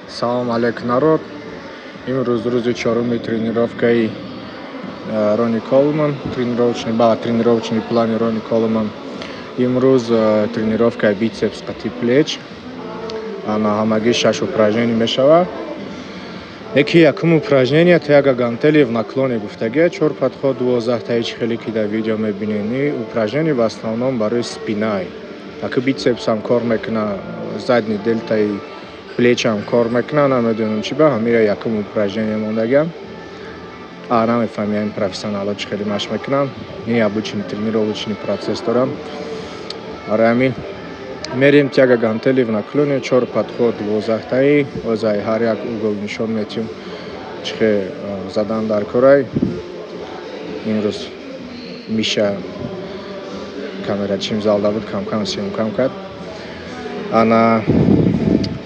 Салом алейкум, народ. Имрӯз рӯзи чорumi тренировкаи Рони Колман, тренировочный плани Рони Колман. Имрӯз тренировкаи бицепс қати плеч. Ҳамагӣ 6 упражнение мешавад. Якум упражнение тяга гантели в наклоне гуфтагия 4 подход 12 таич хеле ки дар видео мебинед. Упражнение в основном барои спина. Аки бицепсам кор мекуна, задни дельтаи плечам кор мекуна, намедонам чи ба ҳамира якум упражнение мондагиам. Намефаҳмем профессионалҳо чӣ хеле машқ мекунанд. Ин обычный тренировочный процесс дорам. Ҳамин мерим тяга гантели в наклоне 4 подход 12 таи. Озай ҳар як угол нишон метим чӣ хеле задан дар корай. Имрӯз Миша камерачим залда буд, кам-кам съемкам кард.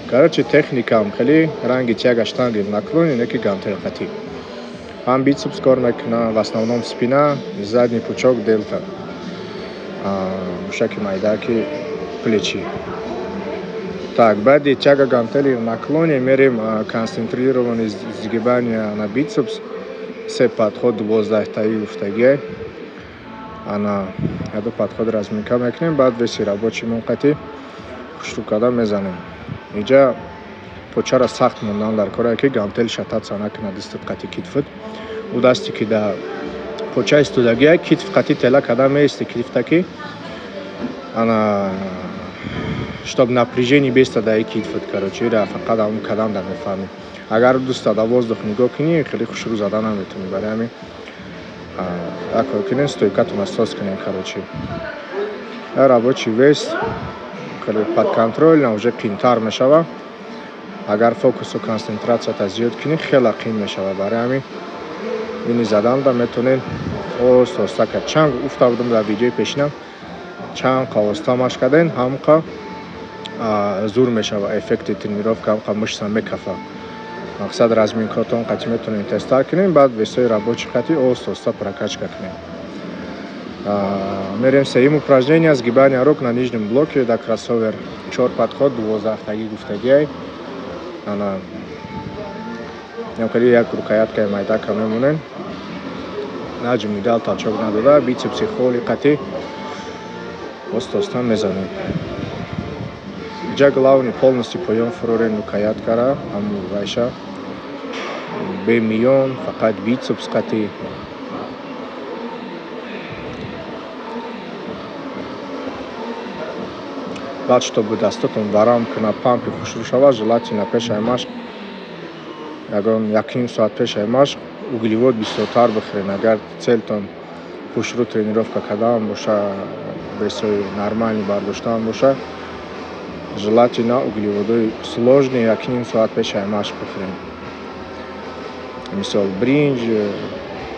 Короче, техникам хеле ранги тяга штанги в наклоне, неки гантели қати. Ҳам бицепс кор мекуна, в основном спина, задний пучок, дельта. Мушаки майдаки плечи. Так, баъди тяга гантели в наклоне мерим концентрированное сгибание на бицепс. 3 подход 12 таи гуфтагия. Яду подход разминка мекунем, баъд веси рабочимон қати хушрукада мезанем. Инҷа почара сахт мондан дар кора ки гантел шататса накуна дистат қати китфут. У дасти ки да поча истудагия китф қати тела када меисти китфтаки. Чтоб напряжение беста да и китфут, короче, ира фақат ам кадам да мефаҳмӣ. Агар дӯста да воздух нигоҳ кунӣ, хеле хушрӯ зада наметунӣ. Барои ҳамин як кор кунем, стойкату насос кунем, короче. Рабочий вес хеле подконтрольно, уже қиинтар мешава. Агар фокусу концентрацията зиёд кунӣ, хеле қиин мешава. Барои ҳамин ини задан да метонен оста кард. Чанг уфта будам дар видеои пешина. Чанг қавоста машқ карден, ҳамқа зур мешава эффекти тренировка, ҳамқа мышца мекафа. Мақсад разминкотон қати метонем теста кунем, баъд весои рабочий қати оста прокачка кунем. Мерем сеюм упражнение сгибания рук на нижнем блоке да кроссовер 4 подход 12 таги гуфтагиай. Немкади як рукояткаи майдака мемонен. Наҷм идеал талчок надода, бицепси холи қати оста мезанем. Инҷа главный полностью поём фурорен рукояткара, ҳамун вайша. Бемиён, фақат бицепс қати. Баъд чтобы дастатон варам куна, пампи хушрӯ шавад, желательно пешаи машқ якним соат пешаи машқ углевод бисёртар бихӯред. Агар целтон хушрӯ тренировка кардан боша, весои нормальни бардоштан боша, желательно углеводои сложные якним соат пешаи машқ бихӯред. Мисол бринҷ,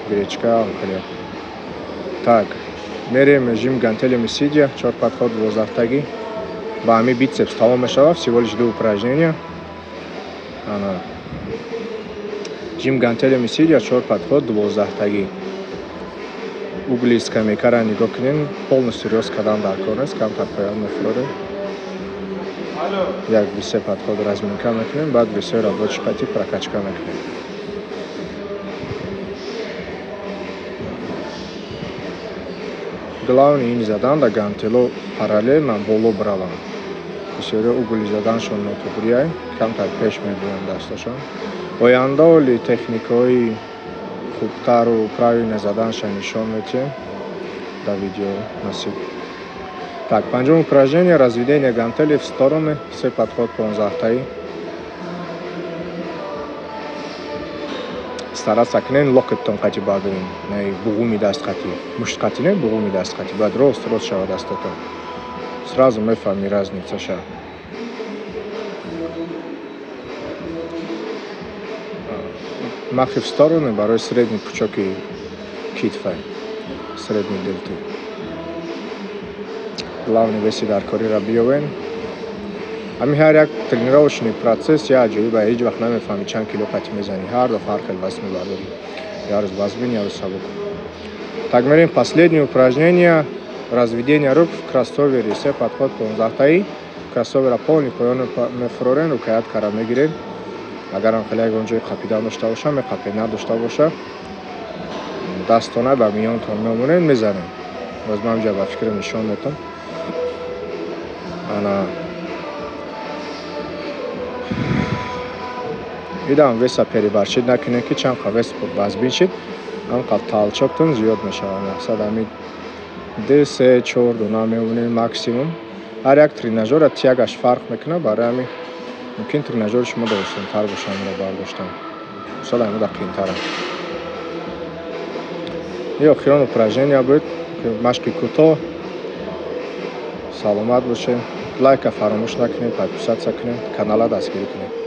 гречка, хлеб. Так, мерем жим гантелями сидя 4 подход 12 таги. Ба ҳамин бицепс тамом мешава, всего лишь 2 упражнения. Жим гантелями сидя 4 подход 12 таги. Угли скамейкара нигоҳ кунем, полностью рёст кардан дар кор нест, камтар поён мефурорем. Як 3 подход разминка мекунем, баъд весои рабочий қати прокачка мекунем. Главный ин задан да гантело параллельно боло бравам. Бисёриҳо угли заданшон нотуғрияй, камтар пеш мебурам дасташон. Ояндаоли техникаҳои хубтару правилно заданша нишон метиҳем дар видео насиб. Так, панҷум упражнение разведение гантели в стороны, 3 подход 15 таи. Стараться кунем локоттон қати бардорем, не буғуми даст қати. Мушт қати не, буғуми даст қати. Баъд рост шава дастатон. Сразу мефаҳмӣ разницаша. Махи в стороны барои средни пучоки китфа, средни дельты. Главный веси дар корира биёвен. Ҳамин ҳар як тренировочный процесс я аҷоиба, ҳеҷ вақт намефаҳмӣ чанд кило қати мезанӣ. Ҳар дафъа ҳар хел вазн мебардорӣ. Я рӯз вазбин, я рӯз сабук. Так, мерим последнее упражнение разведение рук в кроссовере 3 подход 15 таи. Кроссовера полный поён мефурорем, рукояткара мегирем. агарам хеле ягон ҷои қапидан дошта боша меқапед, надошта боша дастона ба миёнтон мемонед мезанед. боз ман ҳамҷа ба фикрам нишон метам. ана идам веса перебарчид накунед ки чанд қа вес базбин шид анқал талчоктон зиёд мешавад. мақсад ҳамин 2-3-4 дуна мемонед максимум. ҳар як тренажёра тягаш фарқ мекунад, барои ҳамин мумкин тренажёри шумо да осонтар боша амро бардоштан, мисол ҳамуда қиинтара. ё охирон упражнения буд, машқи кӯтоҳ. саломат бошед. лайка фаромӯш накунед, подписатсия кунед, канала дастгирӣ кунед.